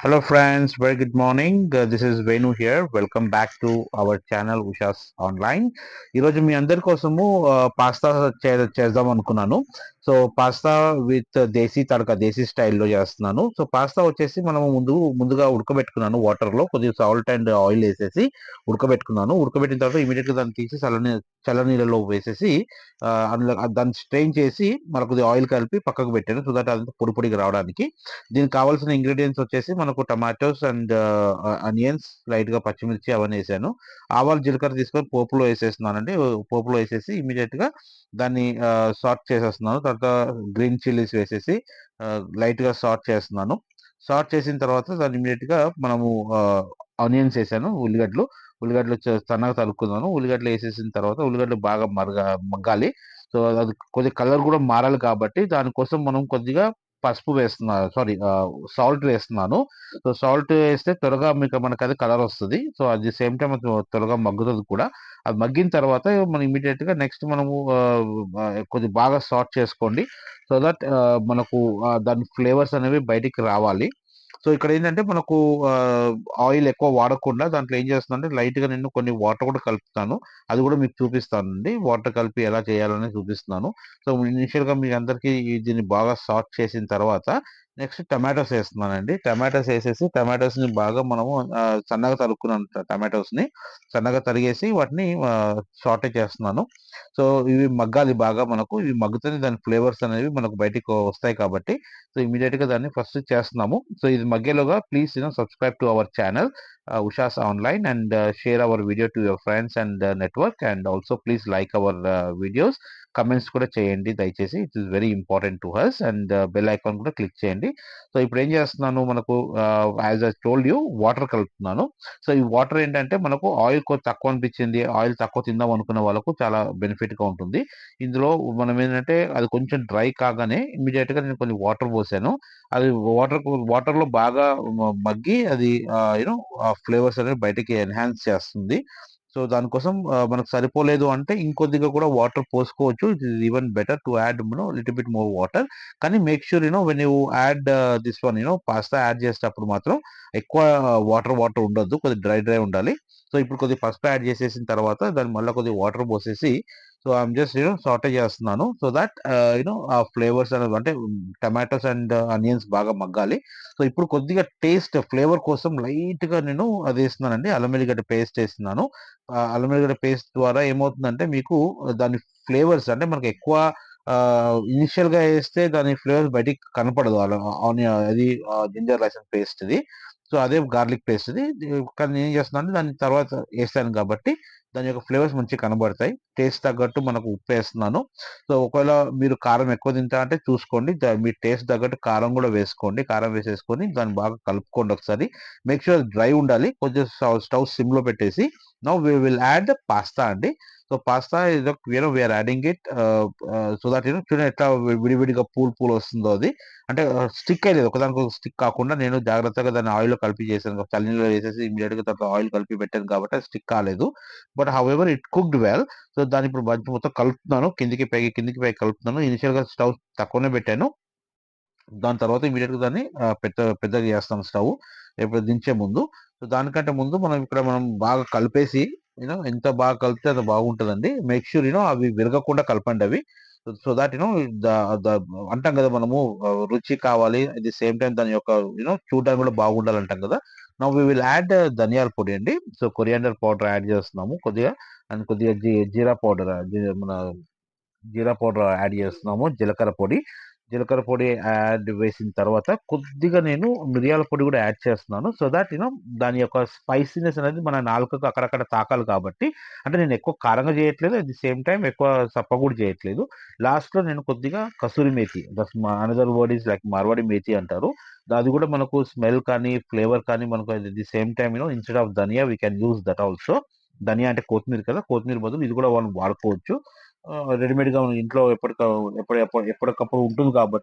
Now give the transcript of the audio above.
Hello, friends. Very good morning. This is Venu here. Welcome back to our channel Usha's Online. ఈరోజు మీ అందరి కోసము pasta చేద్దాం అనుకున్నాను. So pasta with దేశీ తడక దేశీ స్టైల్లో చేస్తున్నాను. సో పాస్తా వచ్చేసి మనము ముందుగా ఉడకబెట్టుకున్నాను వాటర్లో కొద్దిగా సాల్ట్ అండ్ ఆయిల్ వేసేసి ఉడకబెట్టుకున్నాను. ఉడకబెట్టిన తర్వాత ఇమీడియట్గా దాన్ని తీసి చల్లనీళ్ళలో వేసేసి అందులో దాన్ని స్ట్రెయిన్ చేసి మనకు కొద్దిగా ఆయిల్ కలిపి పక్కకు పెట్టాను. సో దట్ అదంతా పొడి పొడిగా రావడానికి. దీనికి కావాల్సిన ఇంగ్రీడియంట్స్ వచ్చేసి మనకు టమాటోస్ అండ్ అనియన్స్, లైట్ గా పచ్చిమిర్చి అవన్నీ వేసాను. ఆవాలు జీలకర్ర తీసుకొని పోపులో వేసేస్తున్నానండి. పోపులో వేసేసి ఇమీడియట్ గా దాన్ని సార్ట్ చేసేస్తున్నాను. తర్వాత గ్రీన్ చిల్లీస్ వేసేసి లైట్ గా సార్ట్ చేస్తున్నాను. సార్ట్ చేసిన తర్వాత దాన్ని ఇమీడియట్ గా మనము ఆనియన్స్ వేసాను. ఉల్లిగడ్డలు సన్నగా తరుక్కున్నాను. ఉల్లిగడ్డలు వేసేసిన తర్వాత ఉల్లిగడ్డలు బాగా మగ్గాలి. సో అది కొద్దిగా కలర్ కూడా మారాలి కాబట్టి దానికోసం మనం కొద్దిగా పసుపు సారీ సాల్ట్ వేస్తున్నాను. సో సాల్ట్ వేస్తే త్వరగా మనకు అది కలర్ వస్తుంది. So at the same time అది త్వరగా మగ్గుతుంది కూడా. అది మగ్గిన తర్వాత మనం ఇమీడియట్ గా నెక్స్ట్ మనము కొద్దిగా బాగా సార్ట్ చేసుకోండి. సో దట్ మనకు దాని ఫ్లేవర్స్ అనేవి బయటికి రావాలి. సో ఇక్కడ ఏంటంటే మనకు ఆయిల్ ఎక్కువ వాడకుండా దాంట్లో ఏం చేస్తున్నానంటే లైట్ గా నేను కొన్ని వాటర్ కూడా కలుపుతాను. అది కూడా మీకు చూపిస్తానండి. వాటర్ కలిపి ఎలా చేయాలని చూపిస్తున్నాను. సో ఇనిషియల్ గా మీ అందరికి దీన్ని బాగా సార్ట్ చేసిన తర్వాత నెక్స్ట్ టమాటోస్ వేస్తున్నానండి. టమాటోస్ వేసేసి టమాటోస్ ని బాగా మనము సన్నగా తరుక్కున్నాను. టమాటోస్ ని సన్నగా తరిగేసి వాటిని సార్టే చేస్తున్నాను. సో ఇవి మగ్గాలి బాగా. మనకు ఇవి మగ్గుతూనే దాని ఫ్లేవర్స్ అనేవి మనకు బయటికి వస్తాయి కాబట్టి సో ఇమీడియట్ గా దాన్ని ఫస్ట్ చేస్తున్నాము. సో ఇది మగ్గేలోగా please subscribe to our channel Usha's Online and share our video to your friends and network, and also please like our videos. Comments కూడా చేయండి దయచేసి. It is very important to us. And bell icon కూడా click చేయండి. So ఇప్పుడు ఏం చేస్తున్నాను, మనకు as I told you water కలుపుతున్నాను. సో ఈ వాటర్ ఏంటంటే మనకు ఆయిల్ కొంచెం తక్కువ అనిపించింది, ఆయిల్ తక్కువ తిందాం అనుకున్న వాళ్ళకు చాలా బెనిఫిట్ గా ఉంటుంది. ఇందులో మనం ఏంటంటే అది కొంచెం డ్రై కాగానే ఇమీడియట్ గా నేను కొన్ని వాటర్ పోసాను. అది వాటర్ లో బాగా మగ్గి అది యూనో ఆ ఫ్లేవర్స్ అనేవి బయటికి ఎన్హాన్స్ చేస్తుంది. సో దానికోసం మనకు సరిపోలేదు అంటే ఇంకొద్దిగా కూడా వాటర్ పోసుకోవచ్చు. It is even better to add little bit more water. కానీ make sure when you add this one pasta add చేసేటప్పుడు మాత్రం ఎక్కువ వాటర్ ఉండొద్దు, కొద్దిగా డ్రై ఉండాలి. సో ఇప్పుడు కొద్దిగా పసుపు యాడ్ చేసేసిన తర్వాత దాన్ని మళ్ళీ కొద్దిగా వాటర్ పోసేసి సో ఐఎమ్ జస్ట్ సాటే చేస్తున్నాను. సో దట్ ఆ ఫ్లేవర్స్ అనేది అంటే టమాటోస్ అండ్ ఆనియన్స్ బాగా మగ్గాలి. సో ఇప్పుడు కొద్దిగా టేస్ట్ ఫ్లేవర్ కోసం లైట్ గా నేను అది వేస్తున్నానండి, అల్లం వెల్లిగడ్డ పేస్ట్ వేస్తున్నాను. అల్లం వెల్లిగడ్డ పేస్ట్ ద్వారా ఏమవుతుందంటే మీకు దాని ఫ్లేవర్స్ అంటే మనకి ఎక్కువ ఇనిషియల్ గా వేస్తే దాని ఫ్లేవర్స్ బయటికి కనపడదు. ఆనియన్ అది జింజర్ లైసన్ పేస్ట్ ఇది. సో అదే గార్లిక్ పేస్ట్ ఇది. కానీ నేను ఏం చేస్తున్నాను అంటే దాని తర్వాత వేస్తాను కాబట్టి దాని యొక్క ఫ్లేవర్స్ మంచిగా కనబడతాయి. టేస్ట్ తగ్గట్టు మనకు ఉప్పు వేస్తున్నాను. సో ఒకవేళ మీరు కారం ఎక్కువ తింటా అంటే చూసుకోండి. మీ టేస్ట్ తగ్గట్టు కారం కూడా వేసుకోండి. కారం వేసేసుకొని దాన్ని బాగా కలుపుకోండి ఒకసారి. మేక్ షూర్ డ్రై ఉండాలి. కొంచెం స్టవ్ సిమ్ లో పెట్టేసి now we will add the pasta అండి. So pasta we are adding it so that చూడండి ఎట్లా విడివిడిగా పూలు వస్తుందో అది. అంటే స్టిక్ అయ్యేది ఒకదానికి స్టిక్ కాకుండా నేను జాగ్రత్తగా దాన్ని ఆయిల్ కలిపి చేశాను. చల్లనీళ్ళు వేసేసి ఇమీడియట్ గా తర్వాత ఆయిల్ కలిపి పెట్టాను కాబట్టి అది స్టిక్ కాలేదు. But however it cooked well. So దాన్ని ఇప్పుడు మొత్తం కలుపుతున్నాను. కిందికి పైకి కలుపుతున్నాను. ఇనిషియల్ గా స్టవ్ తక్కువనే పెట్టాను. దాని తర్వాత ఇమీడియట్ గా దాన్ని పెద్దగా చేస్తాను స్టవ్ ఎప్పుడు దించే ముందు. సో దానికంటే ముందు మనం బాగా కలిపేసి ఎంత బాగా కలిపితే అంత బాగుంటుందండి. మేక్ ష్యూర్ అవి విరగకుండా కలపండి అవి. సో దాట్ అంటాం కదా మనము రుచి కావాలి, అట్ ది సేమ్ టైం దాని యొక్క చూడడానికి కూడా బాగుండాలంటాం కదా. నౌ వి విల్ యాడ్ ధనియాల పొడి అండి. సో కొరియాండర్ పౌడర్ యాడ్ చేస్తున్నాము కొద్దిగా. అండ్ కొద్దిగా జీరా పౌడర్ మన జీరా పౌడర్ యాడ్ చేస్తున్నాము. జీలకర్ర పొడి యాడ్ వేసిన తర్వాత కొద్దిగా నేను మిరియాల పొడి కూడా యాడ్ చేస్తున్నాను. సో దట్ దాని యొక్క స్పైసీనెస్ అనేది మన నాలుకకు అక్కడక్కడ తాకాలి కాబట్టి. అంటే నేను ఎక్కువ కారంగా చేయట్లేదు, అట్ ది సేమ్ టైం ఎక్కువ సప్ప కూడా చేయట్లేదు. లాస్ట్ లో నేను కొద్దిగా kasuri methi, another word is like Marwadi methi అంటారు. అది కూడా మనకు స్మెల్ కానీ ఫ్లేవర్ కానీ మనకు at the same time instead of dhania we can use that also. ధనియా అంటే కొత్తిమీర కదా, కొత్తిమీర బదులు ఇది కూడా మనం వాడుకోవచ్చు. రెడీమేడ్ గా మన ఇంట్లో ఎప్పటికప్పుడు ఉంటుంది కాబట్టి